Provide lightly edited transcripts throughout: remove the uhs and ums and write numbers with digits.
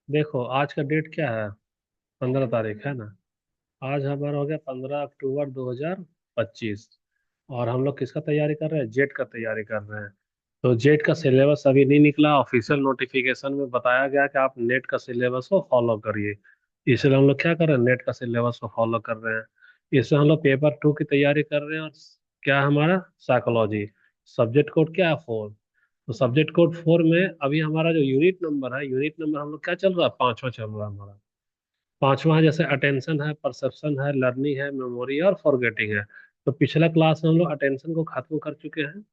देखो आज का डेट क्या है? 15 तारीख है ना। आज हमारा हो गया 15 अक्टूबर 2025। और हम लोग किसका तैयारी कर रहे हैं? जेट का तैयारी कर रहे हैं। तो जेट का सिलेबस अभी नहीं निकला। ऑफिशियल नोटिफिकेशन में बताया गया कि आप नेट का सिलेबस को फॉलो करिए। इसलिए हम लोग क्या कर रहे हैं? नेट का सिलेबस को फॉलो कर रहे हैं। इसमें हम लोग पेपर 2 की तैयारी कर रहे हैं। और क्या है हमारा? साइकोलॉजी। सब्जेक्ट कोड क्या है? 4। तो सब्जेक्ट कोड 4 में अभी हमारा जो यूनिट नंबर है, यूनिट नंबर हम लोग क्या चल रहा है? 5वां चल रहा है हमारा। 5वां है, जैसे अटेंशन है, परसेप्शन है, लर्निंग है, मेमोरी है और फॉरगेटिंग है। तो पिछला क्लास में हम लोग अटेंशन को खत्म कर चुके हैं।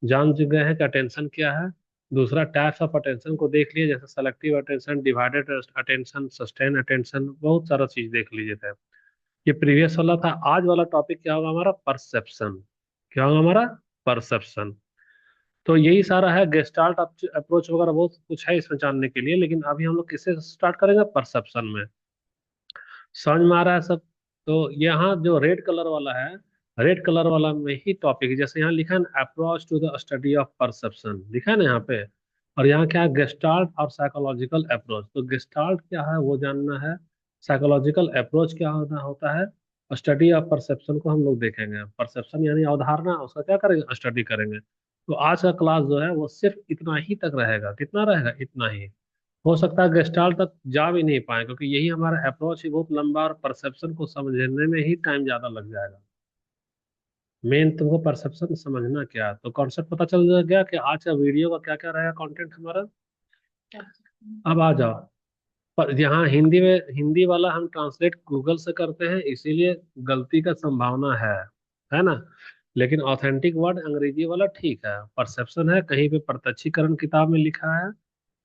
जान चुके हैं कि अटेंशन क्या है। दूसरा टाइप्स ऑफ अटेंशन को देख लिए, जैसे selective attention, divided attention, sustain attention, बहुत सारा चीज देख लीजिए थे। ये प्रीवियस वाला था। आज वाला टॉपिक क्या होगा हमारा? परसेप्शन। क्या होगा हमारा? परसेप्शन। तो यही सारा है। गेस्टाल्ट अप्रोच वगैरह बहुत कुछ है इसमें जानने के लिए, लेकिन अभी हम लोग किससे स्टार्ट करेंगे? परसेप्शन में। समझ में आ रहा है सब? तो यहाँ जो रेड कलर वाला है, रेड कलर वाला में ही टॉपिक, जैसे यहाँ लिखा है ना, approach to the study of perception, लिखा है ना यहाँ पे। और यहाँ क्या है? गेस्टाल्ट और साइकोलॉजिकल अप्रोच। तो गेस्टाल्ट क्या है वो जानना है। साइकोलॉजिकल अप्रोच क्या होता होता है। स्टडी ऑफ परसेप्शन को हम लोग देखेंगे। परसेप्शन यानी अवधारणा, उसका क्या करेंगे? स्टडी करेंगे। तो आज का क्लास जो है वो सिर्फ इतना ही तक रहेगा। कितना रहेगा? इतना ही। हो सकता है गेस्टाल्ट तक जा भी नहीं पाए, क्योंकि यही हमारा अप्रोच ही बहुत लंबा और परसेप्शन को समझने में ही टाइम ज्यादा लग जाएगा। मेन तुमको परसेप्शन समझना क्या है, तो कॉन्सेप्ट पता चल गया कि आज का वीडियो का क्या क्या रहेगा कंटेंट हमारा। अब आ जाओ। पर यहाँ हिंदी में, हिंदी वाला हम ट्रांसलेट गूगल से करते हैं, इसीलिए गलती का संभावना है ना। लेकिन ऑथेंटिक वर्ड अंग्रेजी वाला ठीक है। परसेप्शन है, कहीं पे प्रत्यक्षीकरण किताब में लिखा है,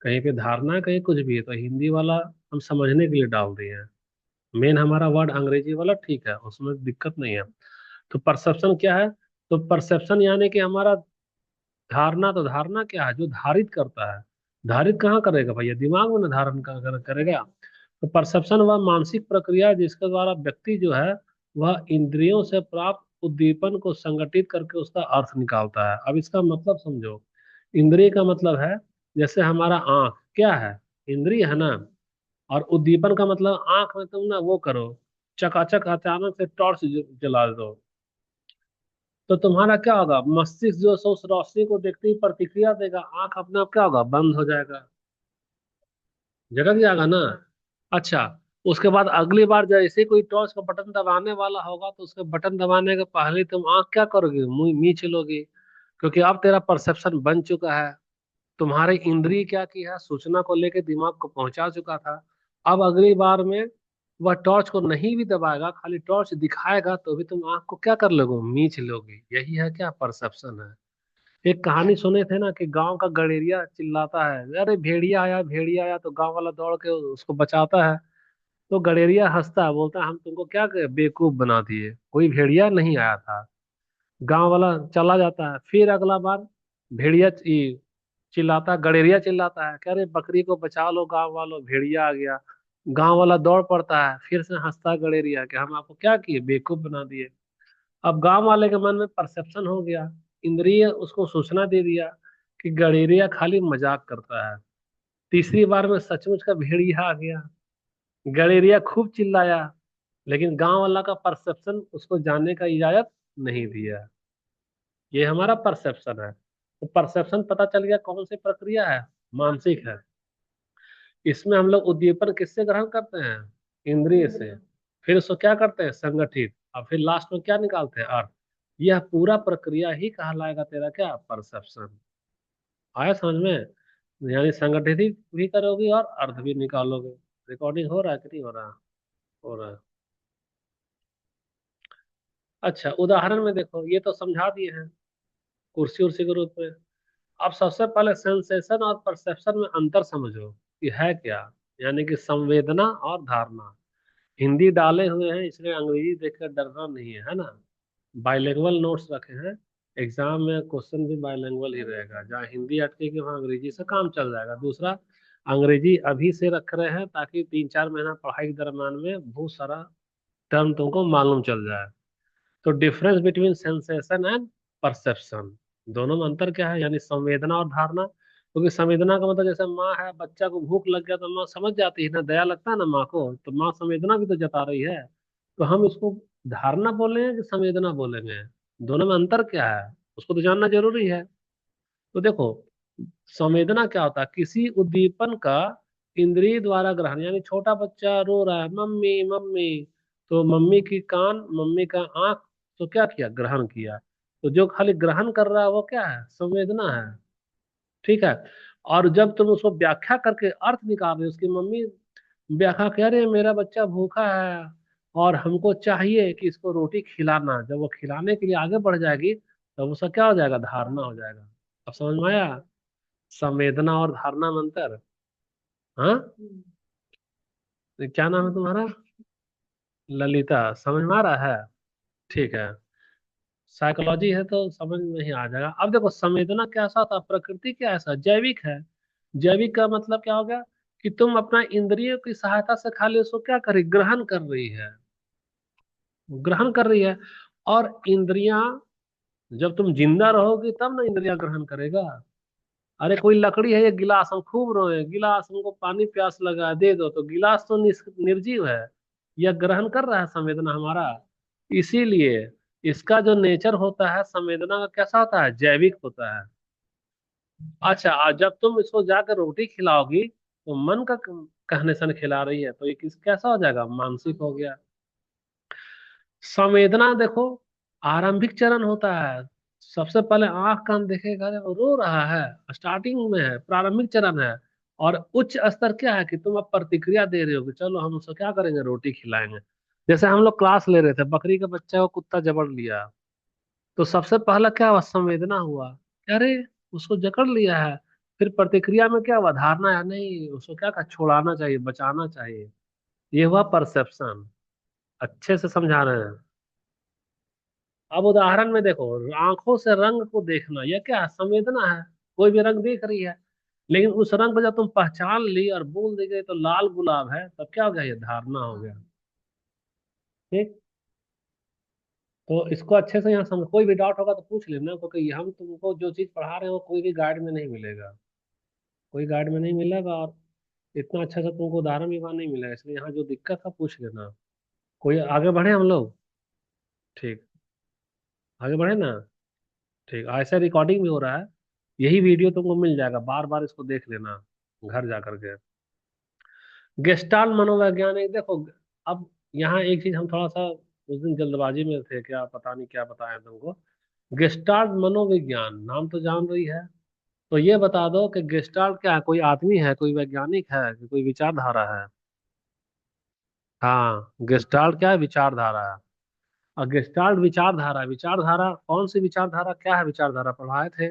कहीं पे धारणा है, कहीं कुछ भी है। तो हिंदी वाला हम समझने के लिए डाल दिए हैं। मेन हमारा वर्ड अंग्रेजी वाला ठीक है, उसमें दिक्कत नहीं है। तो परसेप्शन क्या है? तो परसेप्शन यानी कि हमारा धारणा। तो धारणा क्या है? जो धारित करता है। धारित कहाँ करेगा भैया? दिमाग में ना धारण करेगा। तो परसेप्शन वह मानसिक प्रक्रिया है जिसके द्वारा व्यक्ति जो है वह इंद्रियों से प्राप्त उद्दीपन को संगठित करके उसका अर्थ निकालता है। अब इसका मतलब समझो। इंद्रिय का मतलब है, जैसे हमारा आंख क्या है? इंद्रिय है ना। और उद्दीपन का मतलब आंख में तुम ना वो करो, चकाचक अचानक से टॉर्च जला दो, तो तुम्हारा क्या होगा? मस्तिष्क जो है सो उस रोशनी को देखते ही प्रतिक्रिया देगा, आंख अपने आप क्या होगा? बंद हो जाएगा। जगह जाएगा ना। अच्छा। उसके बाद अगली बार जैसे कोई टॉर्च का बटन दबाने वाला होगा, तो उसके बटन दबाने के पहले तुम आंख क्या करोगे? मुंह मींच लोगे। क्योंकि अब तेरा परसेप्शन बन चुका है। तुम्हारी इंद्रिय क्या की है? सूचना को लेके दिमाग को पहुंचा चुका था। अब अगली बार में वह टॉर्च को नहीं भी दबाएगा, खाली टॉर्च दिखाएगा, तो भी तुम आंख को क्या कर लोगे? मींच लोगे। यही है क्या? परसेप्शन है। एक कहानी सुने थे ना कि गांव का गडेरिया चिल्लाता है, अरे भेड़िया आया, भेड़िया आया, तो गांव वाला दौड़ के उसको बचाता है। तो गडेरिया हंसता है, बोलता है हम तुमको क्या बेवकूफ बना दिए, कोई भेड़िया नहीं आया था। गांव वाला चला जाता है। फिर अगला बार भेड़िया चिल्लाता, गडेरिया चिल्लाता है, कह रहे बकरी को बचा लो गांव वालों, भेड़िया आ गया। गांव वाला दौड़ पड़ता है, फिर से हंसता है गडेरिया कि हम आपको क्या किए? बेवकूफ बना दिए। अब गांव वाले के मन में परसेप्शन हो गया, इंद्रिय उसको सूचना दे दिया कि गडेरिया खाली मजाक करता है। तीसरी बार में सचमुच का भेड़िया आ गया। गडेरिया खूब चिल्लाया, लेकिन गांव वाला का परसेप्शन उसको जाने का इजाजत नहीं दिया। ये हमारा परसेप्शन है। तो परसेप्शन पता चल गया कौन सी प्रक्रिया है? मानसिक है। इसमें हम लोग उद्दीपन किससे ग्रहण करते हैं? इंद्रिय से। फिर उसको क्या करते हैं? संगठित। और फिर लास्ट में क्या निकालते हैं? अर्थ। यह पूरा प्रक्रिया ही कहलाएगा तेरा क्या? परसेप्शन। आया समझ में? यानी संगठित भी करोगे और अर्थ भी निकालोगे। रिकॉर्डिंग हो रहा है कि नहीं हो रहा? हो रहा है। अच्छा, उदाहरण में देखो, ये तो समझा दिए हैं कुर्सी उर्सी के रूप में। अब सबसे पहले सेंसेशन और परसेप्शन में अंतर समझो कि है क्या। यानी कि संवेदना और धारणा। हिंदी डाले हुए हैं, इसलिए अंग्रेजी देखकर डरना नहीं है ना। बाइलिंगुअल नोट्स रखे हैं। एग्जाम में क्वेश्चन भी बाइलिंगुअल ही रहेगा, जहाँ हिंदी अटकेगी वहाँ अंग्रेजी से काम चल जाएगा। दूसरा, अंग्रेजी अभी से रख रहे हैं ताकि 3-4 महीना पढ़ाई के दरम्यान में बहुत सारा टर्म तुमको मालूम चल जाए। तो difference between sensation and perception, दोनों में अंतर क्या है? यानी संवेदना और धारणा। क्योंकि संवेदना का मतलब जैसे माँ है, बच्चा को भूख लग गया तो माँ समझ जाती है ना, दया लगता है ना माँ को, तो माँ संवेदना भी तो जता रही है। तो हम इसको धारणा बोलेंगे कि संवेदना बोलेंगे, दोनों में अंतर क्या है, उसको तो जानना जरूरी है। तो देखो, संवेदना क्या होता है, किसी उद्दीपन का इंद्रिय द्वारा ग्रहण, यानी छोटा बच्चा रो रहा है मम्मी मम्मी, तो मम्मी की कान, मम्मी का आंख, तो क्या किया, ग्रहण किया। तो जो खाली ग्रहण कर रहा है वो क्या है, संवेदना है। ठीक है। और जब तुम उसको व्याख्या करके अर्थ निकाल रहे हो, उसकी मम्मी व्याख्या कह रहे हैं मेरा बच्चा भूखा है और हमको चाहिए कि इसको रोटी खिलाना, जब वो खिलाने के लिए आगे बढ़ जाएगी तब उसका क्या हो जाएगा, धारणा हो जाएगा। अब समझ में आया, संवेदना और धारणा में अंतर। हाँ, तो क्या नाम है तुम्हारा, ललिता, समझ में आ रहा है। ठीक है, साइकोलॉजी है तो समझ में ही आ जाएगा। अब देखो, संवेदना कैसा था, प्रकृति क्या ऐसा, जैविक है। जैविक का मतलब क्या हो गया, कि तुम अपना इंद्रियों की सहायता से खाली उसको क्या कर रही, ग्रहण कर रही है, ग्रहण कर रही है। और इंद्रियां, जब तुम जिंदा रहोगी तब ना इंद्रियां ग्रहण करेगा। अरे कोई लकड़ी है, ये गिलास, हम खूब रोए, गिलास हमको पानी प्यास लगा है, दे दो, तो गिलास तो निर्जीव है, यह ग्रहण कर रहा है संवेदना हमारा। इसीलिए इसका जो नेचर होता है संवेदना का, कैसा होता है, जैविक होता है। अच्छा, आज जब तुम इसको जाकर रोटी खिलाओगी तो मन का कहने से न खिला रही है, तो ये किस कैसा हो जाएगा, मानसिक हो गया। संवेदना देखो, आरंभिक चरण होता है, सबसे पहले आंख कान देखेगा, अरे वो रो रहा है, स्टार्टिंग में है, प्रारंभिक चरण है। और उच्च स्तर क्या है, कि तुम अब प्रतिक्रिया दे रहे हो कि चलो हम उसको क्या करेंगे, रोटी खिलाएंगे। जैसे हम लोग क्लास ले रहे थे, बकरी के बच्चे को कुत्ता जबड़ लिया, तो सबसे पहला क्या हुआ, संवेदना हुआ कि अरे उसको जकड़ लिया है। फिर प्रतिक्रिया में क्या हुआ, धारणा है, नहीं उसको क्या कहा, छुड़ाना चाहिए, बचाना चाहिए। ये हुआ परसेप्शन। अच्छे से समझा रहे हैं। अब उदाहरण में देखो, आंखों से रंग को देखना, यह क्या है, संवेदना है। कोई भी रंग देख रही है, लेकिन उस रंग को जब तुम पहचान ली और बोल दी गई तो लाल गुलाब है, तब क्या हो गया, ये धारणा हो गया। ठीक। तो इसको अच्छे से यहाँ समझ, कोई भी डाउट होगा तो पूछ लेना, क्योंकि हम तुमको जो चीज पढ़ा रहे हैं वो कोई भी गाइड में नहीं मिलेगा, कोई गाइड में नहीं मिलेगा। और इतना अच्छा सा तुमको उदाहरण भी वहाँ नहीं मिलेगा, इसलिए यहाँ जो दिक्कत है पूछ लेना। कोई आगे बढ़े हम लोग। ठीक, आगे बढ़े ना। ठीक, ऐसा रिकॉर्डिंग भी हो रहा है, यही वीडियो तुमको मिल जाएगा, बार बार इसको देख लेना घर जा करके। गेस्टाल्ट मनोवैज्ञानिक देखो, अब यहाँ एक चीज हम थोड़ा सा उस दिन जल्दबाजी में थे, क्या पता नहीं क्या बताया तुमको। गेस्टाल्ट मनोविज्ञान नाम तो जान रही है, तो ये बता दो कि गेस्टाल्ट क्या है, कोई आदमी है, कोई वैज्ञानिक है, कि कोई विचारधारा है। हाँ, गेस्टाल्ट क्या है, विचारधारा है। और गेस्टाल्ट विचारधारा, विचारधारा कौन सी विचारधारा, क्या है विचारधारा, पढ़ाए थे।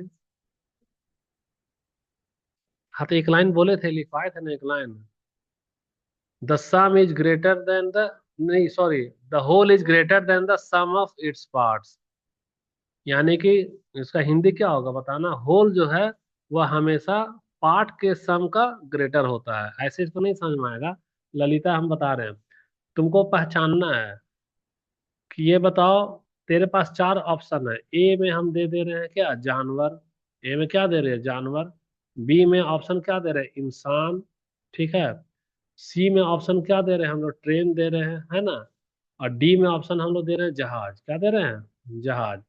हाँ, तो एक लाइन बोले थे, लिखवाए थे ना एक line, the sum is greater than the, नहीं sorry, the whole is greater than the sum of its parts. यानी कि इसका हिंदी क्या होगा बताना, होल जो है वह हमेशा पार्ट के सम का ग्रेटर होता है, ऐसे इसको नहीं समझ में आएगा। ललिता हम बता रहे हैं, तुमको पहचानना है कि ये बताओ, तेरे पास चार ऑप्शन है, ए में हम दे दे रहे हैं क्या, जानवर, ए में क्या दे रहे हैं, जानवर। बी में ऑप्शन क्या दे रहे हैं, इंसान। ठीक है। सी में ऑप्शन क्या दे रहे हैं हम लोग, ट्रेन दे रहे हैं, है ना। और डी में ऑप्शन हम लोग दे रहे हैं जहाज, क्या दे रहे हैं, जहाज।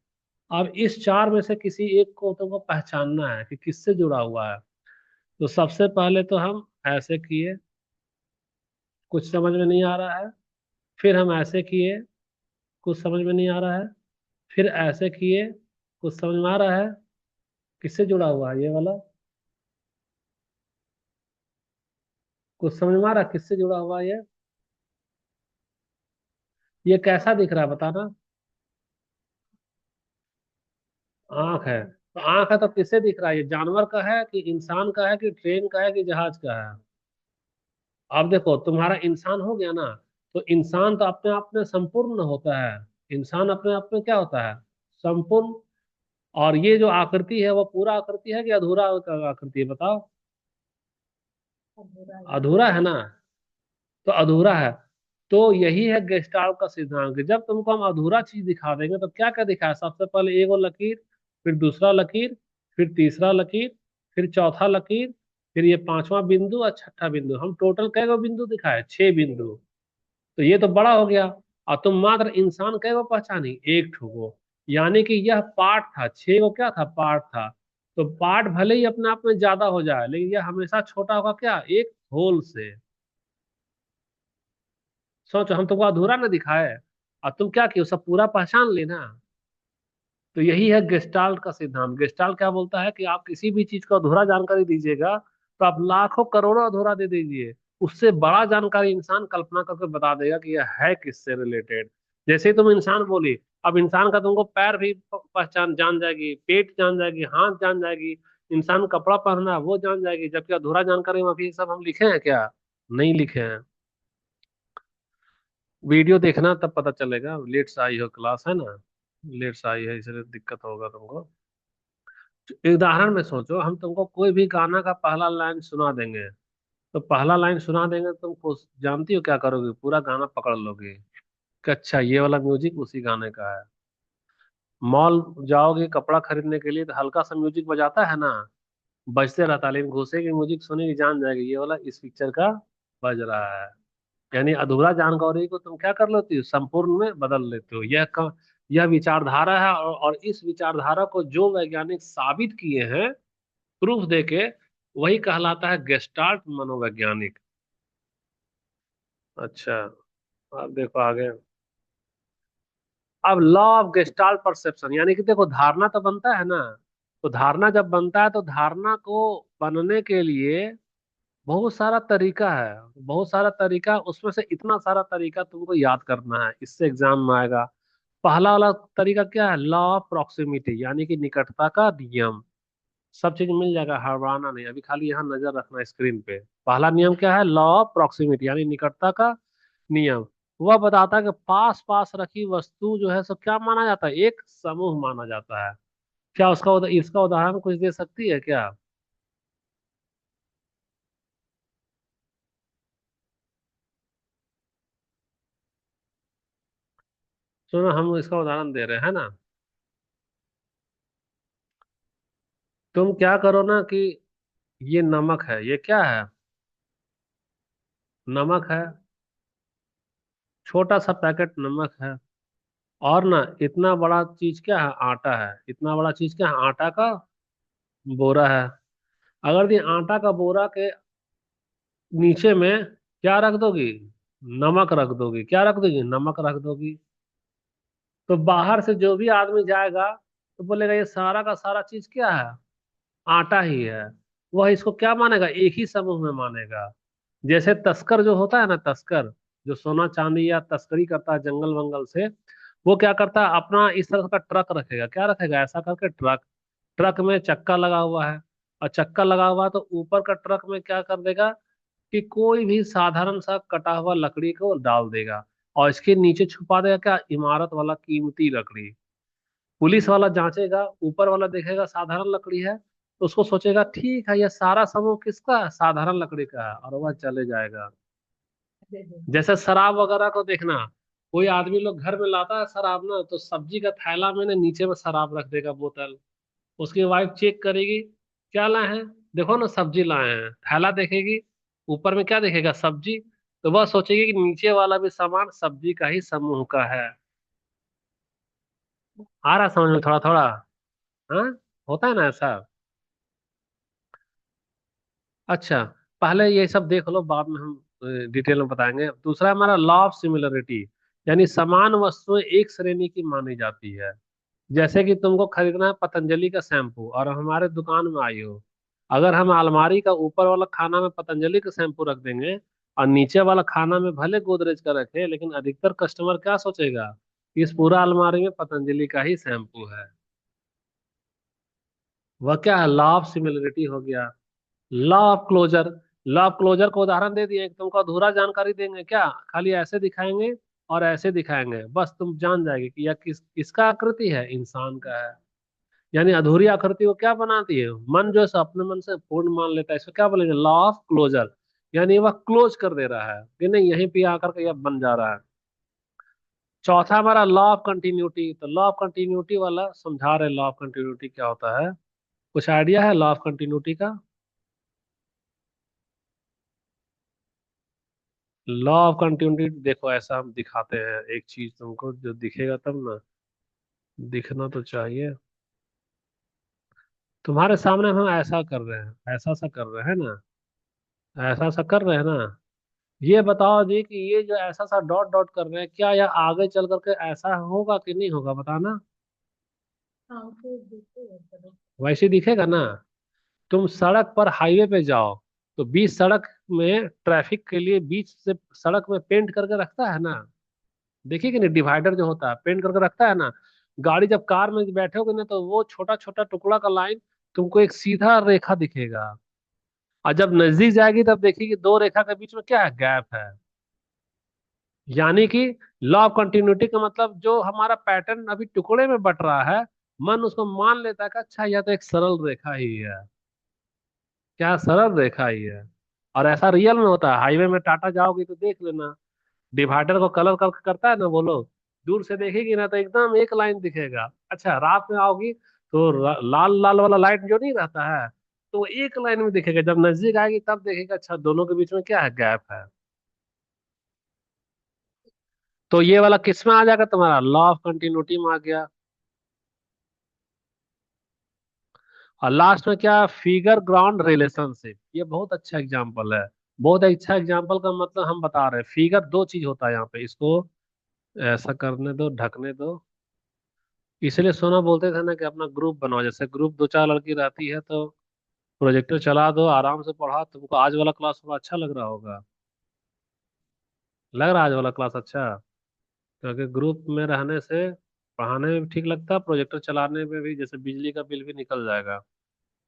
अब इस चार में से किसी एक को तुमको पहचानना है कि किससे जुड़ा हुआ है। तो सबसे पहले तो हम ऐसे किए, कुछ समझ में नहीं आ रहा है। फिर हम ऐसे किए, कुछ समझ में नहीं आ रहा है। फिर ऐसे किए, कुछ समझ में आ रहा है। किससे जुड़ा हुआ है ये वाला, कुछ समझ में आ रहा है किससे जुड़ा हुआ है ये कैसा दिख रहा है बताना। आंख है, तो आंख है तो किससे दिख रहा है, ये जानवर का है कि इंसान का है कि ट्रेन का है कि जहाज का है। अब देखो, तुम्हारा इंसान हो गया ना, तो इंसान तो अपने आप में संपूर्ण होता है। इंसान अपने आप में क्या होता है, संपूर्ण। और ये जो आकृति है वो पूरा आकृति है कि अधूरा आकृति है, बताओ। अधूरा है ना, तो अधूरा है। तो यही है गेस्टाल्ट का सिद्धांत, कि जब तुमको हम अधूरा चीज दिखा देंगे तो क्या क्या दिखाया, सबसे पहले एगो लकीर, फिर दूसरा लकीर, फिर तीसरा लकीर, फिर चौथा लकीर, फिर ये पांचवा बिंदु और छठा बिंदु। हम टोटल कै गो बिंदु दिखाए? 6 बिंदु। तो ये तो बड़ा हो गया। और तुम मात्र इंसान कै गो पहचानी? एक ठो को। यानी कि यह पार्ट था, 6 गो क्या था? पार्ट था। तो पार्ट भले ही अपने आप में ज्यादा हो जाए, लेकिन यह हमेशा छोटा होगा क्या? एक होल से। सोचो, हम तुमको अधूरा ना दिखाए, और तुम क्या किए? सब पूरा पहचान लेना। तो यही है गेस्टाल्ट का सिद्धांत। गेस्टाल्ट क्या बोलता है कि आप किसी भी चीज को अधूरा जानकारी दीजिएगा, तो आप लाखों करोड़ों अधूरा दे दीजिए, उससे बड़ा जानकारी इंसान कल्पना करके बता देगा कि यह है किससे रिलेटेड। जैसे ही तुम इंसान बोली, अब इंसान का तुमको पैर भी पहचान जान जाएगी, पेट जान जाएगी, हाथ जान जाएगी, इंसान कपड़ा पहनना है वो जान जाएगी, जबकि अधूरा जानकारी में अभी सब हम लिखे हैं क्या? नहीं लिखे हैं। वीडियो देखना तब पता चलेगा। लेट से आई हो, क्लास है ना, लेट से आई है इसलिए दिक्कत होगा तुमको। उदाहरण में सोचो, हम तुमको कोई भी गाना का पहला लाइन सुना देंगे, तो पहला लाइन सुना देंगे, तुमको जानती हो क्या करोगे? पूरा गाना पकड़ लोगे कि अच्छा ये वाला म्यूजिक उसी गाने का है। मॉल जाओगे कपड़ा खरीदने के लिए, तो हल्का सा म्यूजिक बजाता है ना, बजते रहता है, लेकिन घुसेगी म्यूजिक सुनेगी, जान जाएगी ये वाला इस पिक्चर का बज रहा है। यानी अधूरा जानकारी को तुम क्या कर लेती हो? संपूर्ण में बदल लेते हो। यह विचारधारा है, और इस विचारधारा को जो वैज्ञानिक साबित किए हैं प्रूफ देके, वही कहलाता है गेस्टाल्ट मनोवैज्ञानिक। अच्छा, अब देखो आगे। अब लॉ ऑफ गेस्टाल्ट परसेप्शन, यानी कि देखो धारणा तो बनता है ना, तो धारणा जब बनता है तो धारणा को बनने के लिए बहुत सारा तरीका है। बहुत सारा तरीका, उसमें से इतना सारा तरीका तुमको याद करना है, इससे एग्जाम में आएगा। पहला वाला तरीका क्या है? लॉ ऑफ प्रॉक्सिमिटी, यानी कि निकटता का नियम। सब चीज मिल जाएगा, हड़बड़ाना नहीं, अभी खाली यहाँ नजर रखना स्क्रीन पे। पहला नियम क्या है? लॉ ऑफ प्रॉक्सिमिटी, यानी निकटता का नियम। वह बताता है कि पास पास रखी वस्तु जो है सो क्या माना जाता है? एक समूह माना जाता है। क्या इसका उदाहरण कुछ दे सकती है क्या? सुनो, हम इसका उदाहरण दे रहे हैं ना। तुम क्या करो ना कि ये नमक है, ये क्या है? नमक है। छोटा सा पैकेट नमक है। और ना इतना बड़ा चीज क्या है? आटा है। इतना बड़ा चीज क्या है? आटा का बोरा है। अगर ये आटा का बोरा के नीचे में क्या रख दोगी? नमक रख दोगी। क्या रख दोगी? नमक रख दोगी। तो बाहर से जो भी आदमी जाएगा, तो बोलेगा ये सारा का सारा चीज क्या है? आटा ही है। वह इसको क्या मानेगा? एक ही समूह में मानेगा। जैसे तस्कर जो होता है ना, तस्कर जो सोना चांदी या तस्करी करता है जंगल वंगल से, वो क्या करता है? अपना इस तरह का ट्रक रखेगा। क्या रखेगा? ऐसा करके ट्रक। ट्रक में चक्का लगा हुआ है, और चक्का लगा हुआ है तो ऊपर का ट्रक में क्या कर देगा कि कोई भी साधारण सा कटा हुआ लकड़ी को डाल देगा, और इसके नीचे छुपा देगा क्या? इमारत वाला कीमती लकड़ी। पुलिस वाला जांचेगा, ऊपर वाला देखेगा साधारण लकड़ी है, तो उसको सोचेगा ठीक है, यह सारा समूह किसका है? साधारण लकड़ी का है, और वह चले जाएगा। जैसे शराब वगैरह को देखना, कोई आदमी लोग घर में लाता है शराब ना, तो सब्जी का थैला में ना नीचे में शराब रख देगा, बोतल। उसकी वाइफ चेक करेगी, क्या लाए हैं? देखो ना, सब्जी लाए हैं। थैला देखेगी, ऊपर में क्या देखेगा? सब्जी। तो वह सोचेगी कि नीचे वाला भी सामान सब्जी का ही समूह का है। आ रहा समझ में थोड़ा थोड़ा? हाँ, होता है ना ऐसा। अच्छा, पहले ये सब देख लो, बाद में हम डिटेल में बताएंगे। दूसरा हमारा लॉ ऑफ सिमिलरिटी, यानी समान वस्तुएं एक श्रेणी की मानी जाती है। जैसे कि तुमको खरीदना है पतंजलि का शैम्पू, और हमारे दुकान में आई हो। अगर हम अलमारी का ऊपर वाला खाना में पतंजलि का शैम्पू रख देंगे, और नीचे वाला खाना में भले गोदरेज का रखे, लेकिन अधिकतर कस्टमर क्या सोचेगा कि इस पूरा अलमारी में पतंजलि का ही शैम्पू है। वह क्या है? लॉ ऑफ सिमिलरिटी हो गया। Law of closure. Law of closure को उदाहरण दे दिए कि तुमको अधूरा जानकारी देंगे क्या, खाली ऐसे दिखाएंगे और ऐसे दिखाएंगे, बस तुम जान जाएगी कि यह किसका आकृति है? इंसान का है। यानी अधूरी आकृति को क्या बनाती है? मन जो है सो अपने मन से पूर्ण मान लेता है, इसको क्या बोलेंगे? Law of closure. यानी वह क्लोज कर दे रहा है कि नहीं, यहीं पे आकर के यह बन जा रहा है। चौथा हमारा लॉ ऑफ कंटिन्यूटी। तो लॉ ऑफ कंटिन्यूटी वाला समझा रहे, लॉ ऑफ कंटिन्यूटी क्या होता है। कुछ आइडिया है लॉ ऑफ कंटिन्यूटी का? लॉ ऑफ कंटिन्यूटी देखो, ऐसा हम दिखाते हैं एक चीज तुमको, जो दिखेगा तब ना, दिखना तो चाहिए। तुम्हारे सामने हम ऐसा कर रहे हैं, ऐसा सा कर रहे हैं ना, ऐसा सा कर रहे हैं ना। ये बताओ जी कि ये जो ऐसा सा डॉट डॉट कर रहे हैं, क्या यह आगे चल करके ऐसा होगा कि नहीं होगा, बताना। वैसे दिखेगा ना। तुम सड़क पर हाईवे पे जाओ, तो बीच सड़क में ट्रैफिक के लिए बीच से सड़क में पेंट करके रखता है ना। देखिए कि नहीं, डिवाइडर जो होता है पेंट करके रखता है ना। गाड़ी जब कार में बैठोगे ना, तो वो छोटा छोटा टुकड़ा का लाइन तुमको एक सीधा रेखा दिखेगा। और जब नजदीक जाएगी तब देखिए दो रेखा के बीच में क्या है, गैप है। यानी कि लॉ ऑफ कंटिन्यूटी का मतलब, जो हमारा पैटर्न अभी टुकड़े में बट रहा है, मन उसको मान लेता है कि अच्छा यह तो एक सरल रेखा ही है। क्या सरल रेखा ही है। और ऐसा रियल में होता है, हाईवे में टाटा जाओगी तो देख लेना, डिवाइडर को कलर करके करता है ना वो लोग। दूर से देखेगी ना तो एकदम एक लाइन दिखेगा। अच्छा, रात में आओगी तो लाल लाल वाला लाइट जो नहीं रहता है, तो वो एक लाइन में दिखेगा। जब नजदीक आएगी तब देखेगा अच्छा दोनों के बीच में क्या है, गैप है। तो ये वाला किस में आ जाएगा, तुम्हारा लॉ ऑफ कंटिन्यूटी में आ गया। और लास्ट में क्या, फिगर ग्राउंड रिलेशनशिप, ये बहुत अच्छा एग्जांपल है। बहुत अच्छा एग्जांपल का मतलब हम बता रहे हैं, फिगर दो चीज होता है यहाँ पे, इसको ऐसा करने दो, ढकने दो। इसलिए सोना बोलते थे ना कि अपना ग्रुप बनाओ, जैसे ग्रुप दो चार लड़की रहती है तो प्रोजेक्टर चला दो, आराम से पढ़ा। तुमको आज वाला क्लास थोड़ा अच्छा लग रहा होगा, लग रहा है आज वाला क्लास अच्छा। क्योंकि ग्रुप में रहने से पढ़ाने में भी ठीक लगता है, प्रोजेक्टर चलाने में भी, जैसे बिजली का बिल भी निकल जाएगा।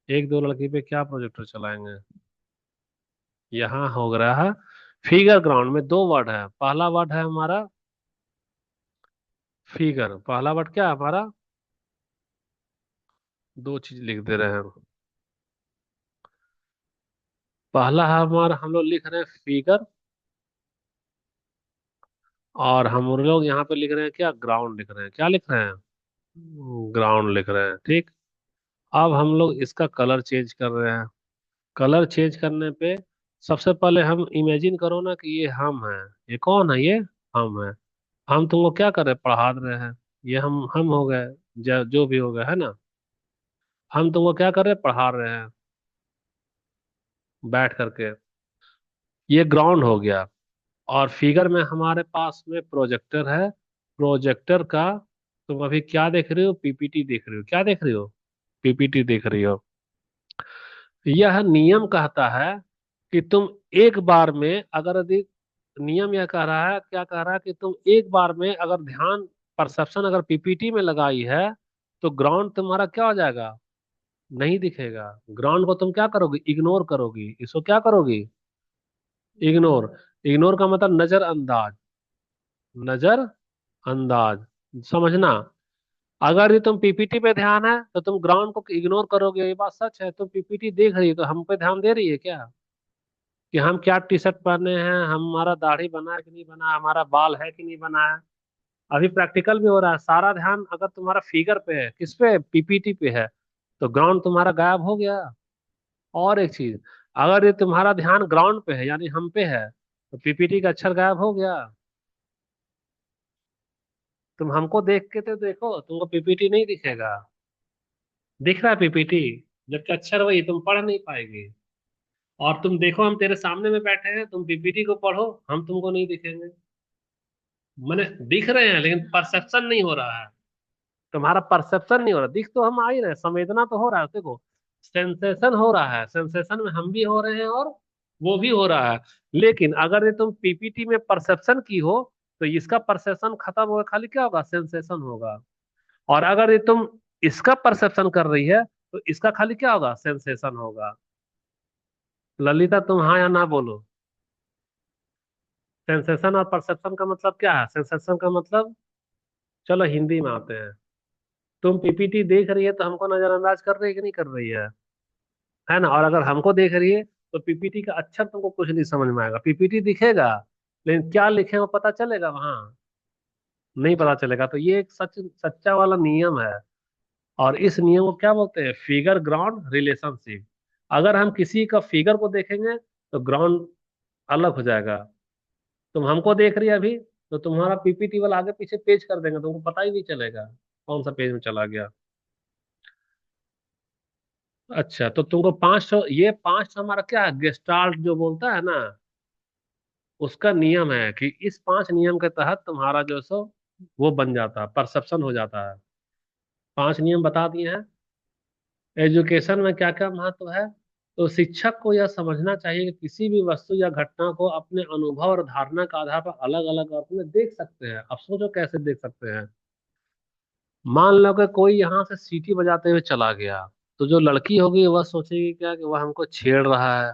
एक दो लड़की पे क्या प्रोजेक्टर चलाएंगे। यहाँ हो रहा है फिगर ग्राउंड में दो वर्ड है। पहला वर्ड है हमारा फिगर, पहला वर्ड क्या है हमारा, दो चीज लिख दे रहे हैं। पहला है हमारा, हम लोग लिख रहे हैं फिगर, और हम लोग यहाँ पे लिख रहे हैं क्या, ग्राउंड लिख रहे हैं। क्या लिख रहे हैं, ग्राउंड लिख रहे हैं, ठीक। अब हम लोग इसका कलर चेंज कर रहे हैं। कलर चेंज करने पे सबसे पहले हम इमेजिन करो ना कि ये हम हैं। ये कौन है, ये हम है। हम तुमको क्या कर रहे हैं, पढ़ा रहे हैं। ये हम हो गए, जो भी हो गए है ना। हम तुमको क्या कर रहे हैं, पढ़ा रहे हैं बैठ करके। ये ग्राउंड हो गया। और फिगर में हमारे पास में प्रोजेक्टर है। प्रोजेक्टर का, तुम अभी क्या देख रहे हो, पीपीटी देख रहे हो। क्या देख रहे हो, पीपीटी देख रही हो। यह नियम कहता है कि तुम एक बार में अगर यदि, नियम यह कह रहा है, क्या कह रहा है कि तुम एक बार में अगर ध्यान, परसेप्शन अगर पीपीटी में लगाई है, तो ग्राउंड तुम्हारा क्या हो जाएगा, नहीं दिखेगा। ग्राउंड को तुम क्या करोगी, इग्नोर करोगी। इसको क्या करोगी, इग्नोर। इग्नोर का मतलब नजरअंदाज, नजरअंदाज, समझना। अगर ये तुम पीपीटी पे ध्यान है तो तुम ग्राउंड को इग्नोर करोगे, ये बात सच है। तुम पीपीटी देख रही है तो हम पे ध्यान दे रही है क्या, कि हम क्या टी शर्ट पहने हैं, हमारा दाढ़ी बना है कि नहीं बना, हमारा बाल है कि नहीं बना है। अभी प्रैक्टिकल भी हो रहा है। सारा ध्यान अगर तुम्हारा फिगर पे है, किस पे, पीपीटी पे है, तो ग्राउंड तुम्हारा गायब हो गया। और एक चीज, अगर ये तुम्हारा ध्यान ग्राउंड पे है यानी हम पे है, तो पीपीटी का अक्षर गायब हो गया। तुम हमको देख के तो देखो, तुमको पीपीटी नहीं दिखेगा। दिख रहा है पीपीटी, जबकि अक्षर वही, तुम पढ़ नहीं पाएगी। और तुम देखो, हम तेरे सामने में बैठे हैं, तुम पीपीटी को पढ़ो, हम तुमको नहीं दिखेंगे। मैंने दिख रहे हैं लेकिन परसेप्शन नहीं हो रहा है। तुम्हारा परसेप्शन नहीं हो रहा, दिख तो हम आ ही रहे हैं, संवेदना तो हो रहा है, देखो सेंसेशन हो रहा है। सेंसेशन में हम भी हो रहे हैं और वो भी हो रहा है। लेकिन अगर ये तुम पीपीटी में परसेप्शन की हो, तो इसका परसेप्शन खत्म होगा, खाली क्या होगा, सेंसेशन होगा। और अगर ये तुम इसका परसेप्शन कर रही है, तो इसका खाली क्या होगा, सेंसेशन होगा। ललिता तुम हाँ या ना बोलो। सेंसेशन और परसेप्शन का मतलब क्या है, सेंसेशन का मतलब, चलो हिंदी में आते हैं। तुम पीपीटी देख रही है तो हमको नजरअंदाज कर रही है कि नहीं कर रही है ना। और अगर हमको देख रही है तो पीपीटी का अक्षर तुमको कुछ नहीं समझ में आएगा। पीपीटी दिखेगा लेकिन क्या लिखे वो पता चलेगा वहां, नहीं पता चलेगा। तो ये एक सच्चा वाला नियम है। और इस नियम को क्या बोलते हैं? Figure ground relationship. अगर हम किसी का फिगर को देखेंगे तो ग्राउंड अलग हो जाएगा। तुम हमको देख रही है अभी, तो तुम्हारा पीपीटी वाला आगे पीछे पेज कर देंगे, तुमको पता ही नहीं चलेगा कौन सा पेज में चला गया। अच्छा, तो तुमको 500, ये 500 हमारा क्या है, गेस्टाल्ट जो बोलता है ना, उसका नियम है कि इस 5 नियम के तहत तुम्हारा जो सो वो बन जाता है, परसेप्शन हो जाता है। 5 नियम बता दिए हैं। एजुकेशन में क्या क्या महत्व है? तो शिक्षक को यह समझना चाहिए कि किसी भी वस्तु या घटना को अपने अनुभव और धारणा के आधार पर अलग अलग अर्थ में देख सकते हैं। अब सोचो कैसे देख सकते हैं। मान लो कि कोई यहाँ से सीटी बजाते हुए चला गया, तो जो लड़की होगी वह सोचेगी क्या, कि वह हमको छेड़ रहा है।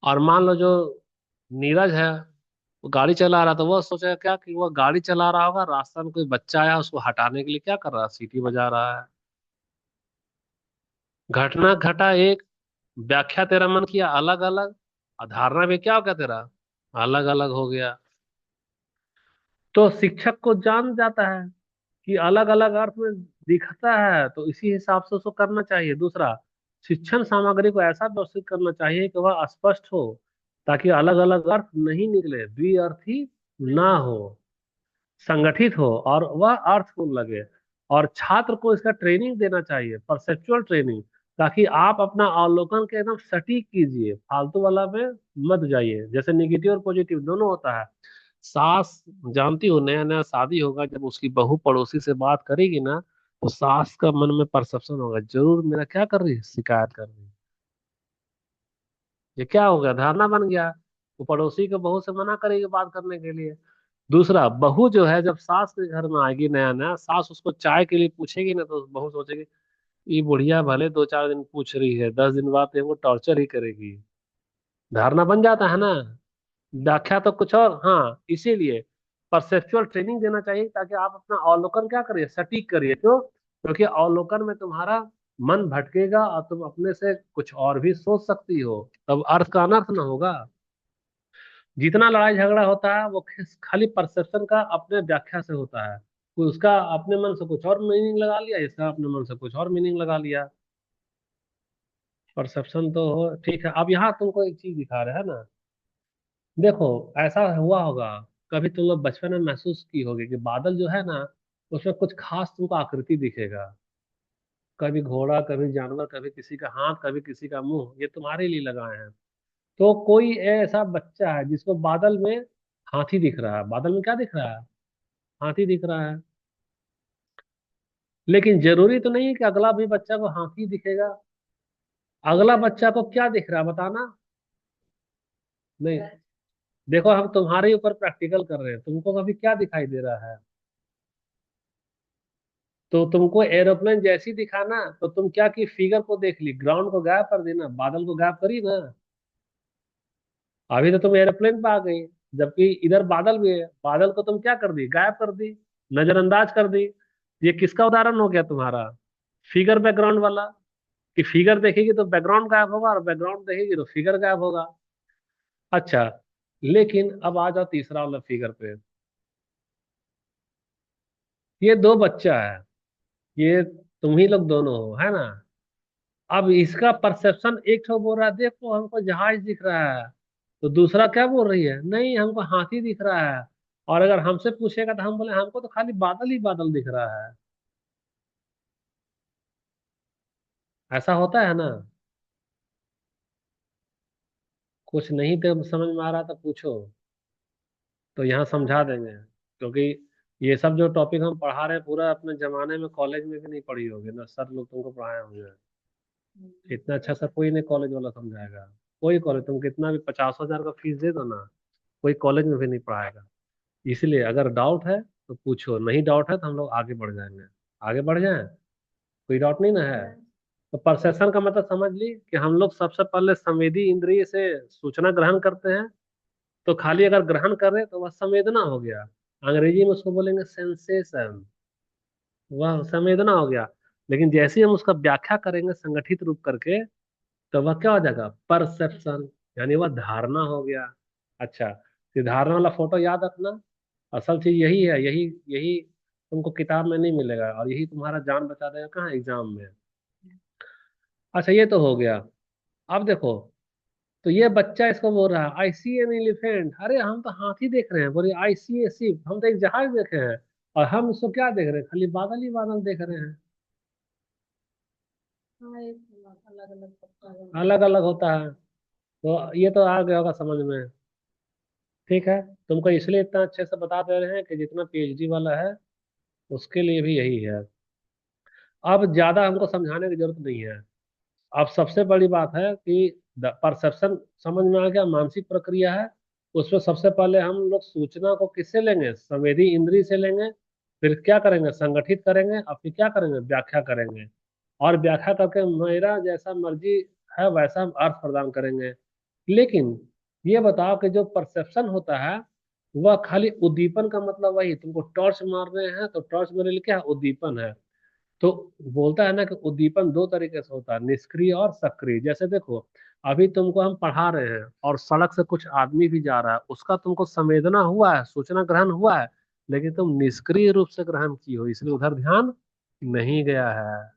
और मान लो जो नीरज है, वो गाड़ी चला रहा, तो वह सोचेगा क्या, कि वह गाड़ी चला रहा होगा, रास्ता में कोई बच्चा आया, उसको हटाने के लिए क्या कर रहा है, सीटी बजा रहा है। घटना घटा एक, व्याख्या तेरा मन किया अलग अलग, और धारणा भी क्या हो गया तेरा, अलग अलग हो गया। तो शिक्षक को जान जाता है कि अलग अलग अर्थ में दिखता है, तो इसी हिसाब से उसको करना चाहिए। दूसरा, शिक्षण सामग्री को ऐसा व्यवस्थित करना चाहिए कि वह स्पष्ट हो, ताकि अलग अलग अर्थ नहीं निकले, द्विअर्थी ना हो, संगठित हो और वह अर्थफुल लगे। और छात्र को इसका ट्रेनिंग देना चाहिए, परसेप्चुअल ट्रेनिंग, ताकि आप अपना अवलोकन के एकदम सटीक कीजिए, फालतू वाला में मत जाइए। जैसे निगेटिव और पॉजिटिव दोनों होता है। सास, जानती हो, नया नया शादी होगा, जब उसकी बहू पड़ोसी से बात करेगी ना, तो सास का मन में परसेप्शन होगा, जरूर मेरा क्या कर रही है, शिकायत कर रही है। ये क्या हो गया, धारणा बन गया। वो पड़ोसी को बहू से मना करेगी बात करने के लिए। दूसरा, बहू जो है जब सास के घर में आएगी नया नया, सास उसको चाय के लिए पूछेगी ना, तो बहू सोचेगी ये बुढ़िया भले 2 4 दिन पूछ रही है, 10 दिन बाद तो वो टॉर्चर ही करेगी। धारणा बन जाता है ना। व्याख्या तो कुछ और, हाँ, इसीलिए परसेप्चुअल ट्रेनिंग देना चाहिए, ताकि आप अपना अवलोकन क्या करिए, सटीक करिए। क्यों? क्योंकि अवलोकन में तुम्हारा मन भटकेगा और तुम अपने से कुछ और भी सोच सकती हो, तब अर्थ का अनर्थ ना होगा। जितना लड़ाई झगड़ा होता है वो खाली परसेप्शन का अपने व्याख्या से होता है। कोई उसका अपने मन से कुछ और मीनिंग लगा लिया, इसका अपने मन से कुछ और मीनिंग लगा लिया। परसेप्शन तो हो, ठीक है। अब यहाँ तुमको एक चीज दिखा रहे हैं ना, देखो, ऐसा हुआ होगा, कभी तुम लोग बचपन में महसूस की होगी कि बादल जो है ना, उसमें कुछ खास तुमको आकृति दिखेगा। कभी घोड़ा, कभी जानवर, कभी किसी का हाथ, कभी किसी का मुंह, ये तुम्हारे लिए लगाए हैं। तो कोई ऐसा बच्चा है जिसको बादल में हाथी दिख रहा है, बादल में क्या दिख रहा है, हाथी दिख रहा है। लेकिन जरूरी तो नहीं है कि अगला भी बच्चा को हाथी दिखेगा। अगला बच्चा को क्या दिख रहा है बताना। नहीं, देखो, हम तुम्हारे ऊपर प्रैक्टिकल कर रहे हैं, तुमको कभी क्या दिखाई दे रहा है? तो तुमको एरोप्लेन जैसी दिखा ना, तो तुम क्या की, फिगर को देख ली, ग्राउंड को गायब कर दी ना, बादल को गायब करी ना। अभी तो तुम एरोप्लेन पे आ गई, जबकि इधर बादल भी है, बादल को तुम क्या कर दी, गायब कर दी, नजरअंदाज कर दी। ये किसका उदाहरण हो गया तुम्हारा? फिगर बैकग्राउंड वाला। कि फिगर देखेगी तो बैकग्राउंड गायब होगा, और बैकग्राउंड देखेगी तो फिगर गायब होगा। अच्छा, लेकिन अब आ जाओ तीसरा वाला फिगर पे। ये दो बच्चा है, ये तुम ही लोग दोनों हो, है ना। अब इसका परसेप्शन एक तो बोल रहा है देखो हमको जहाज दिख रहा है, तो दूसरा क्या बोल रही है, नहीं हमको हाथी दिख रहा है। और अगर हमसे पूछेगा तो हम बोले हमको तो खाली बादल ही बादल दिख रहा है। ऐसा होता है ना। कुछ नहीं तो समझ में आ रहा तो पूछो, तो यहाँ समझा देंगे। क्योंकि ये सब जो टॉपिक हम पढ़ा रहे हैं, पूरा अपने जमाने में कॉलेज में भी नहीं पढ़ी होगी ना, सर लोग तुमको पढ़ाए होंगे। इतना अच्छा सर कोई नहीं कॉलेज वाला समझाएगा। कोई कॉलेज, तुम कितना भी 50,000 का फीस दे दो ना, कोई कॉलेज में भी नहीं पढ़ाएगा। इसलिए अगर डाउट है तो पूछो, नहीं डाउट है तो हम लोग आगे बढ़ जाएंगे। आगे बढ़ जाएं, कोई डाउट नहीं ना है। तो परसेप्शन का मतलब समझ ली कि हम लोग सबसे पहले संवेदी इंद्रिय से सूचना ग्रहण करते हैं। तो खाली अगर ग्रहण कर रहे हैं तो वह संवेदना हो गया। अंग्रेजी में उसको बोलेंगे सेंसेशन, वह संवेदना हो गया। लेकिन जैसे ही हम उसका व्याख्या करेंगे संगठित रूप करके, तो वह क्या हो जाएगा, परसेप्शन, यानी वह धारणा हो गया। अच्छा, ये धारणा वाला फोटो याद रखना। असल चीज यही है, यही यही तुमको किताब में नहीं मिलेगा, और यही तुम्हारा जान बचा देगा कहाँ, एग्जाम में। अच्छा ये तो हो गया। अब देखो, तो ये बच्चा इसको बोल रहा है आई सी एन एलिफेंट, अरे हम तो हाथी देख रहे हैं, बोले आई सी ए शिप, हम तो एक जहाज देखे हैं। और हम उसको क्या देख रहे हैं, खाली बादल ही बादल देख रहे हैं। अलग अलग होता है। तो ये तो आ गया होगा समझ में। ठीक है, तुमको इसलिए इतना अच्छे से बता दे रहे हैं कि जितना पीएचडी वाला है उसके लिए भी यही है। अब ज्यादा हमको समझाने की जरूरत नहीं है। अब सबसे बड़ी बात है कि परसेप्शन समझ में आ गया, मानसिक प्रक्रिया है। उसमें सबसे पहले हम लोग सूचना को किससे लेंगे, संवेदी इंद्रिय से लेंगे। फिर क्या करेंगे, संगठित करेंगे, और फिर क्या करेंगे, व्याख्या करेंगे। और व्याख्या करके मेरा जैसा मर्जी है वैसा हम अर्थ प्रदान करेंगे। लेकिन ये बताओ कि जो परसेप्शन होता है वह खाली उद्दीपन का मतलब, वही तुमको टॉर्च मार रहे हैं तो टॉर्च मेरे लिए क्या है, उद्दीपन है। तो बोलता है ना कि उद्दीपन दो तरीके से होता है, निष्क्रिय और सक्रिय। जैसे देखो, अभी तुमको हम पढ़ा रहे हैं और सड़क से कुछ आदमी भी जा रहा है, उसका तुमको संवेदना हुआ है, सूचना ग्रहण हुआ है, लेकिन तुम निष्क्रिय रूप से ग्रहण की हो, इसलिए उधर ध्यान नहीं गया है।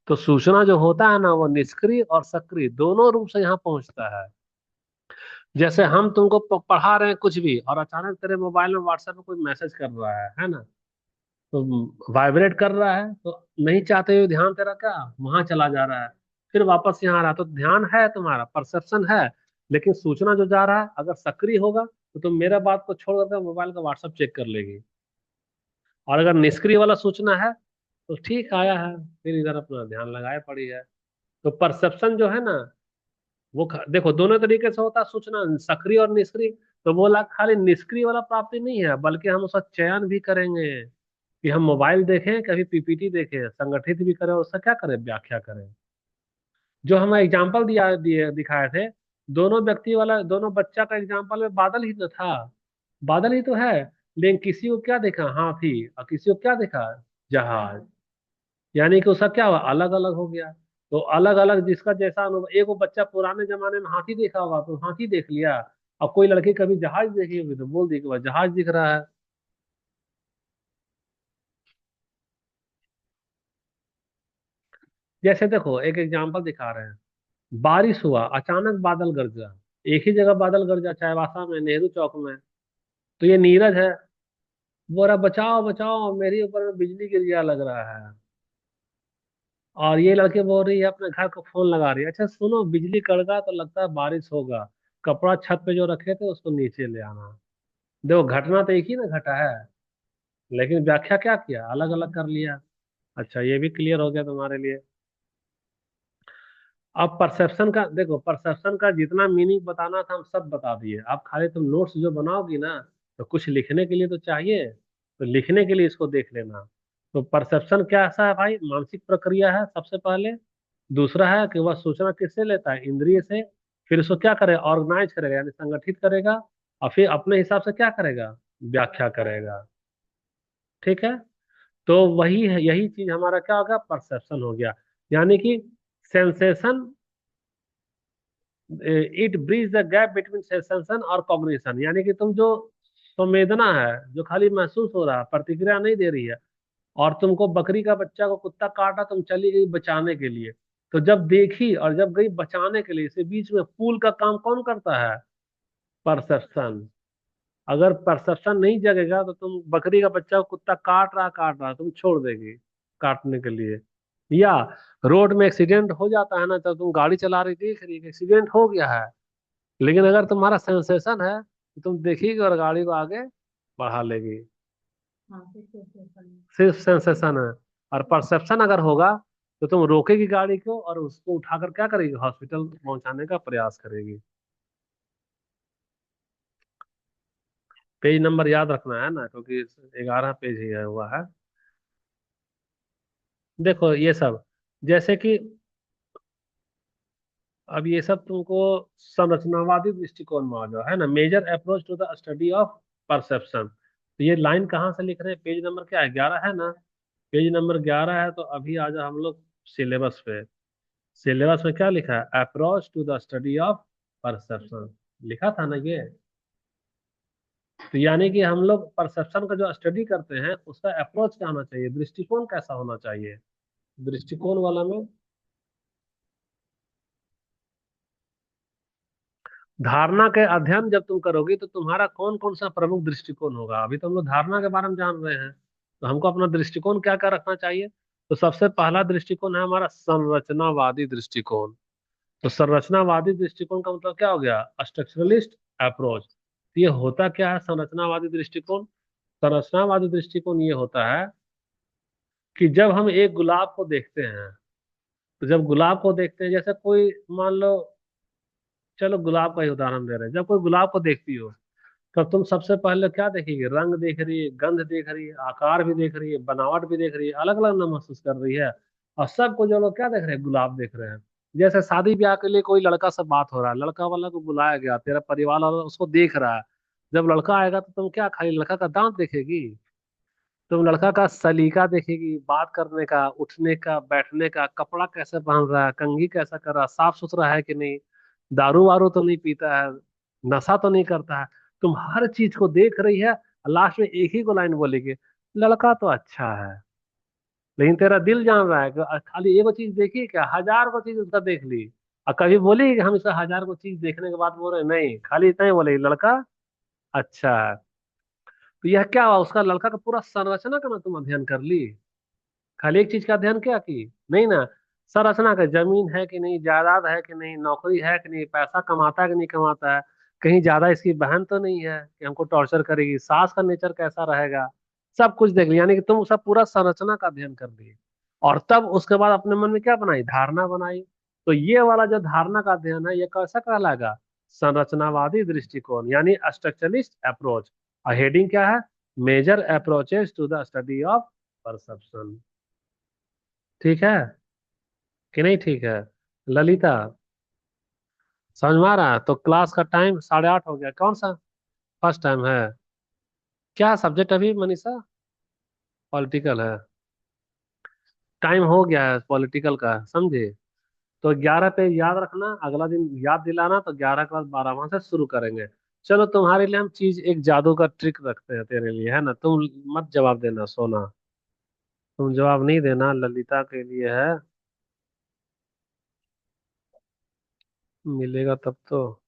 तो सूचना जो होता है ना वो निष्क्रिय और सक्रिय दोनों रूप से यहाँ पहुंचता है। जैसे हम तुमको पढ़ा रहे हैं कुछ भी, और अचानक तेरे मोबाइल में व्हाट्सएप पे कोई मैसेज कर रहा है ना, तो वाइब्रेट कर रहा है, तो नहीं चाहते हुए ध्यान तेरा क्या वहां चला जा रहा है, फिर वापस यहाँ आ रहा है। तो ध्यान है, तुम्हारा परसेप्शन है, लेकिन सूचना जो जा रहा है अगर सक्रिय होगा तो तुम मेरा बात को छोड़ करके मोबाइल का व्हाट्सएप चेक कर लेगी। और अगर निष्क्रिय वाला सूचना है तो ठीक आया है, फिर इधर अपना ध्यान लगाए पड़ी है। तो परसेप्शन जो है ना वो देखो दोनों तरीके से होता है सूचना, सक्रिय और निष्क्रिय। तो बोला खाली निष्क्रिय वाला प्राप्ति नहीं है, बल्कि हम उसका चयन भी करेंगे कि हम मोबाइल देखें, कभी पीपीटी देखें, संगठित भी करें और उसका क्या करें, व्याख्या करें। जो हम एग्जाम्पल दिया दिए दिखाए थे, दोनों व्यक्ति वाला, दोनों बच्चा का एग्जाम्पल में बादल ही तो था, बादल ही तो है। लेकिन किसी को क्या देखा, हाथी, और किसी को क्या देखा, जहाज। यानी कि उसका क्या हुआ, अलग अलग हो गया। तो अलग अलग जिसका जैसा अनुभव, एक वो बच्चा पुराने जमाने में हाथी देखा होगा तो हाथी देख लिया, और कोई लड़की कभी जहाज देखी होगी तो बोल दी कि वह जहाज दिख रहा है। जैसे देखो एक एग्जाम्पल दिखा रहे हैं, बारिश हुआ, अचानक बादल गरजा, एक ही जगह बादल गरजा, चाईबासा में, नेहरू चौक में। तो ये नीरज है, बोल रहा बचाओ बचाओ मेरे ऊपर में बिजली गिर गया लग रहा है। और ये लड़के बोल रही है अपने घर को फोन लगा रही है, अच्छा सुनो बिजली कड़का तो लगता है बारिश होगा, कपड़ा छत पे जो रखे थे उसको नीचे ले आना। देखो घटना तो एक ही ना घटा है, लेकिन व्याख्या क्या किया, अलग अलग कर लिया। अच्छा ये भी क्लियर हो गया तुम्हारे लिए। अब परसेप्शन का देखो, परसेप्शन का जितना मीनिंग बताना था हम सब बता दिए। अब खाली तुम नोट्स जो बनाओगी ना, तो कुछ लिखने के लिए तो चाहिए, तो लिखने के लिए इसको देख लेना। तो परसेप्शन क्या ऐसा है भाई, मानसिक प्रक्रिया है सबसे पहले। दूसरा है कि वह सूचना किससे लेता है, इंद्रिय से। फिर उसको क्या करेगा, ऑर्गेनाइज करेगा यानी संगठित करेगा, और फिर अपने हिसाब से क्या करेगा, व्याख्या करेगा। ठीक है। तो वही है, यही चीज हमारा क्या होगा, परसेप्शन हो गया। यानी कि sensation, it bridge the gap between sensation और कॉग्निशन। यानी कि तुम जो संवेदना है, जो खाली महसूस हो रहा है, प्रतिक्रिया नहीं दे रही है। और तुमको बकरी का बच्चा को कुत्ता काटा, तुम चली गई बचाने के लिए। तो जब देखी और जब गई बचाने के लिए, इसे बीच में पुल का काम कौन करता है, परसेप्शन। अगर परसेप्शन नहीं जगेगा तो तुम बकरी का बच्चा को कुत्ता काट रहा तुम छोड़ देगी काटने के लिए। या रोड में एक्सीडेंट हो जाता है ना, तो तुम गाड़ी चला रही देख रही एक्सीडेंट हो गया है, लेकिन अगर तुम्हारा सेंसेशन है तो तुम देखिएगी और गाड़ी को आगे बढ़ा लेगी। सिर्फ सेंसेशन है। और परसेप्शन अगर होगा तो तुम रोकेगी गाड़ी को और उसको उठाकर क्या करेगी, हॉस्पिटल पहुंचाने का प्रयास करेगी। पेज नंबर याद रखना है ना, क्योंकि 11 पेज ही है हुआ है। देखो ये सब, जैसे कि अब ये सब तुमको संरचनावादी दृष्टिकोण में आ जाओ है ना, major approach to the study of perception. तो ये लाइन कहाँ से लिख रहे हैं, पेज नंबर क्या है, 11 है ना। पेज नंबर 11 है, तो अभी आ जाओ हम लोग सिलेबस पे। सिलेबस में क्या लिखा है, approach to the study of perception, लिखा था ना ये। तो यानी कि हम लोग परसेप्शन का जो स्टडी करते हैं उसका अप्रोच क्या होना चाहिए, दृष्टिकोण कैसा होना चाहिए, दृष्टिकोण वाला में धारणा के अध्ययन जब तुम करोगे तो तुम्हारा कौन कौन सा प्रमुख दृष्टिकोण होगा। अभी तो हम लोग धारणा के बारे में जान रहे हैं, तो हमको अपना दृष्टिकोण क्या क्या रखना चाहिए। तो सबसे पहला दृष्टिकोण है हमारा संरचनावादी दृष्टिकोण। तो संरचनावादी दृष्टिकोण का मतलब क्या हो गया, स्ट्रक्चरलिस्ट अप्रोच। तो ये होता क्या है संरचनावादी दृष्टिकोण। संरचनावादी दृष्टिकोण ये होता है कि जब हम एक गुलाब को देखते हैं, तो जब गुलाब को देखते हैं, जैसे कोई मान लो, चलो गुलाब का ही उदाहरण दे रहे हैं, जब कोई गुलाब को देखती हो तब तुम सबसे पहले क्या देखेगी, रंग देख रही है, गंध देख रही है, आकार भी देख रही है, बनावट भी देख रही है, अलग अलग ना महसूस कर रही है। और सबको जो लोग क्या देख रहे हैं, गुलाब देख रहे हैं। जैसे शादी ब्याह के लिए कोई लड़का से बात हो रहा है, लड़का वाला को बुलाया गया, तेरा परिवार वाला उसको देख रहा है। जब लड़का आएगा तो तुम क्या खाली लड़का का दांत देखेगी, तुम लड़का का सलीका देखेगी, बात करने का, उठने का, बैठने का, कपड़ा कैसे पहन रहा है, कंघी कैसा कर रहा है, साफ सुथरा है कि नहीं, दारू वारू तो नहीं पीता है, नशा तो नहीं करता है। तुम हर चीज को देख रही है, लास्ट में एक ही को लाइन बोलेगी, लड़का तो अच्छा है। लेकिन तेरा दिल जान रहा है कि खाली एक चीज देखी क्या, हजार को चीज उसका देख ली। और कभी बोली कि हम इसका हजार को चीज देखने के बाद बोल रहे नहीं, खाली इतना ही बोलेगी लड़का अच्छा है। तो यह क्या हुआ, उसका लड़का का पूरा संरचना का ना तुम अध्ययन कर ली, खाली एक चीज का अध्ययन क्या की, नहीं ना। संरचना का, जमीन है कि नहीं, जायदाद है कि नहीं, नौकरी है कि नहीं, पैसा कमाता है कि नहीं कमाता है, कहीं ज्यादा इसकी बहन तो नहीं है कि हमको टॉर्चर करेगी, सास का नेचर कैसा रहेगा, सब कुछ देख लिया। यानी कि तुम उसका पूरा संरचना का अध्ययन कर लिए, और तब उसके बाद अपने मन में क्या बनाई, धारणा बनाई। तो ये वाला जो धारणा का अध्ययन है ये कैसा कहलाएगा, संरचनावादी दृष्टिकोण, यानी स्ट्रक्चरलिस्ट अप्रोच। और हेडिंग क्या है, major approaches to the study of perception. ठीक है कि नहीं, ठीक है ललिता, समझ में आ रहा है। तो क्लास का टाइम 8:30 हो गया, कौन सा फर्स्ट टाइम है, क्या सब्जेक्ट अभी मनीषा, पॉलिटिकल है, टाइम हो गया है पॉलिटिकल का, समझे। तो 11 पे याद रखना, अगला दिन याद दिलाना, तो 11 के बाद 12 वहां से शुरू करेंगे। चलो तुम्हारे लिए हम चीज एक जादू का ट्रिक रखते हैं तेरे लिए, है ना, तुम मत जवाब देना सोना, तुम जवाब नहीं देना, ललिता के लिए है, मिलेगा तब तो।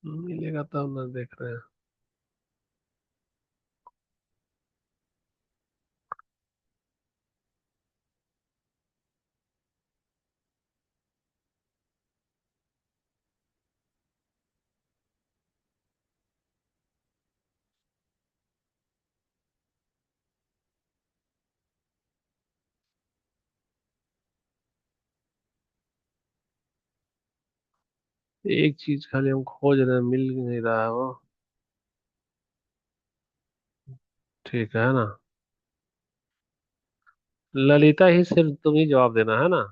मिलेगा तब ना, देख रहे हैं। एक चीज खाली हम खोज रहे हैं, मिल नहीं रहा है वो। ठीक है ना, ललिता ही सिर्फ तुम ही जवाब देना, है ना।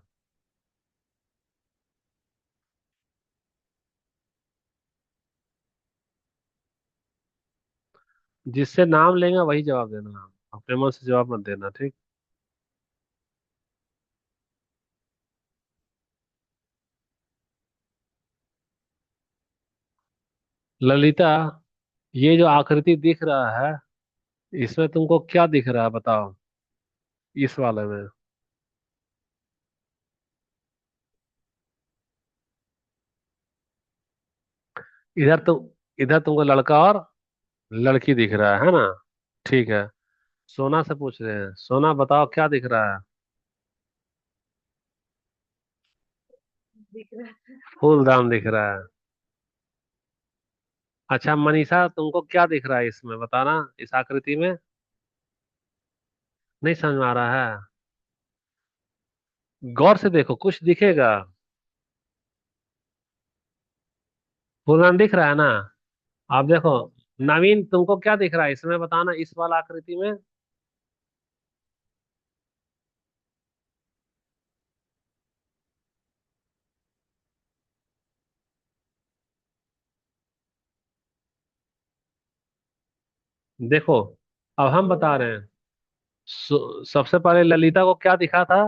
जिससे नाम लेंगे वही जवाब देना, अपने मन से जवाब मत देना, ठीक। ललिता, ये जो आकृति दिख रहा है, इसमें तुमको क्या दिख रहा है बताओ, इस वाले में। इधर तुम, इधर तुमको लड़का और लड़की दिख रहा है ना। ठीक है, सोना से पूछ रहे हैं, सोना बताओ क्या दिख रहा है। फूलदान दिख रहा है। अच्छा मनीषा, तुमको क्या दिख रहा है इसमें बताना, इस आकृति में। नहीं समझ में आ रहा है, गौर से देखो कुछ दिखेगा। फूलदान दिख रहा है ना। आप देखो, नवीन तुमको क्या दिख रहा है इसमें बताना, इस वाला आकृति में। देखो, अब हम बता रहे हैं, सबसे पहले ललिता को क्या दिखा था?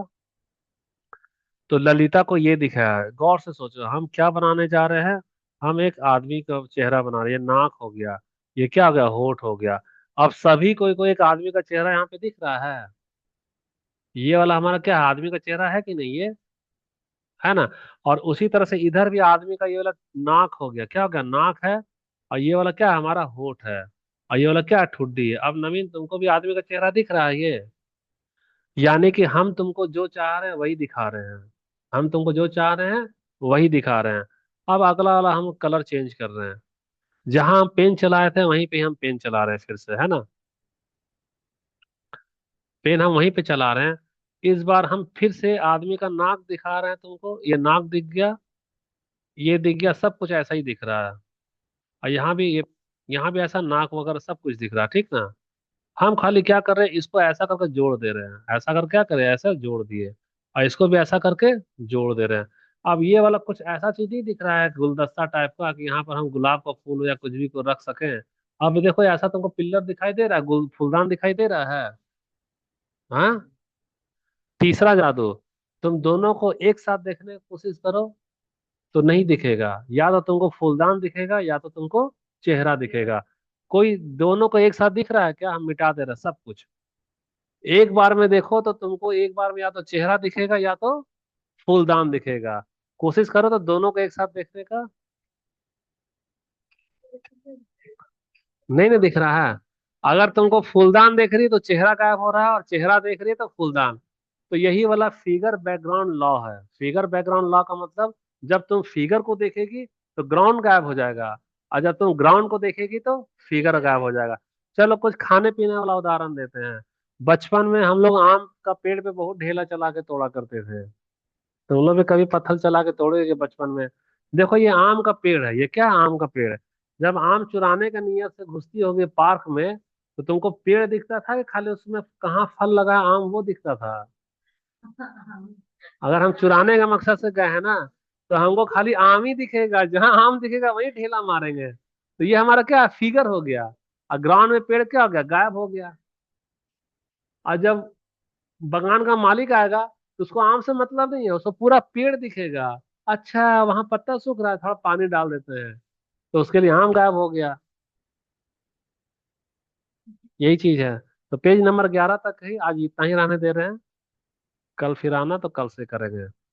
तो ललिता को ये दिखा है, गौर से सोचो, हम क्या बनाने जा रहे हैं? हम एक आदमी का चेहरा बना रहे हैं। ये नाक हो गया, ये क्या हो गया, होठ हो गया। अब सभी को एक आदमी का चेहरा यहाँ पे दिख रहा है। ये वाला हमारा क्या है, आदमी का चेहरा है कि नहीं ये? है ना? और उसी तरह से इधर भी आदमी का ये वाला नाक हो गया, क्या हो गया, नाक है। और ये वाला क्या है, हमारा होठ है। और ये वाला क्या है, ठुड्डी है। अब नवीन, तुमको भी आदमी का चेहरा दिख रहा है ये? यानी कि हम तुमको जो चाह रहे हैं वही दिखा रहे हैं। हम तुमको जो चाह रहे हैं वही दिखा रहे हैं। अब अगला वाला हम कलर चेंज कर रहे हैं। जहां हम पेन चलाए थे वहीं पे हम पेन चला रहे हैं फिर से, है ना? पेन हम वहीं पे चला रहे हैं। इस बार हम फिर से आदमी का नाक दिखा रहे हैं तुमको, ये नाक दिख गया, ये दिख गया, सब कुछ ऐसा ही दिख रहा है। और यहाँ भी ये, यहाँ भी ऐसा नाक वगैरह सब कुछ दिख रहा है, ठीक ना? हम खाली क्या कर रहे हैं, इसको ऐसा करके जोड़ दे रहे हैं, ऐसा करके क्या करें, ऐसा जोड़ दिए। और इसको भी ऐसा करके जोड़ दे रहे हैं। अब ये वाला कुछ ऐसा चीज नहीं दिख रहा है गुलदस्ता टाइप का, कि यहाँ पर हम गुलाब का फूल या कुछ भी को रख सकें। अब देखो, ऐसा तुमको पिल्लर दिखाई दे रहा है, गुल फूलदान दिखाई दे रहा है। हाँ। तीसरा जादू, तुम दोनों को एक साथ देखने की कोशिश करो, तो नहीं दिखेगा। या तो तुमको फूलदान दिखेगा या तो तुमको चेहरा दिखेगा। कोई दोनों को एक साथ दिख रहा है क्या? हम मिटा दे रहे हैं सब कुछ। एक बार में देखो तो तुमको एक बार में या तो चेहरा दिखेगा या तो फूलदान दिखेगा। कोशिश करो तो दोनों को एक साथ देखने का। नहीं नहीं दिख रहा है। अगर तुमको फूलदान देख रही है तो चेहरा गायब हो रहा है, और चेहरा देख रही है तो फूलदान। तो यही वाला फिगर बैकग्राउंड लॉ है। फिगर बैकग्राउंड लॉ का मतलब, जब तुम फिगर को देखेगी तो ग्राउंड गायब हो जाएगा, और जब तुम ग्राउंड को देखेगी तो फिगर गायब हो जाएगा। चलो कुछ खाने पीने वाला उदाहरण देते हैं। बचपन में हम लोग आम का पेड़ पे बहुत ढेला चला के तोड़ा करते थे। तुम लोग भी कभी पत्थर चला के तोड़े बचपन में? देखो, ये आम का पेड़ है, ये क्या है, आम का पेड़ है। जब आम चुराने का नियत से घुसती होगी पार्क में, तो तुमको पेड़ दिखता था कि खाली उसमें कहाँ फल लगा है, आम वो दिखता था? अगर हम चुराने का मकसद से गए हैं ना, तो हमको खाली आम ही दिखेगा, जहां आम दिखेगा वहीं ठेला मारेंगे। तो ये हमारा क्या फिगर हो गया। और ग्राउंड में पेड़ क्या हो गया, गायब हो गया। और जब बगान का मालिक आएगा तो उसको आम से मतलब नहीं है, उसको पूरा पेड़ दिखेगा। अच्छा, वहां पत्ता सूख रहा है, थोड़ा पानी डाल देते हैं, तो उसके लिए आम गायब हो गया। यही चीज है। तो पेज नंबर 11 तक ही आज इतना ही रहने दे रहे हैं। कल फिर आना तो कल से करेंगे।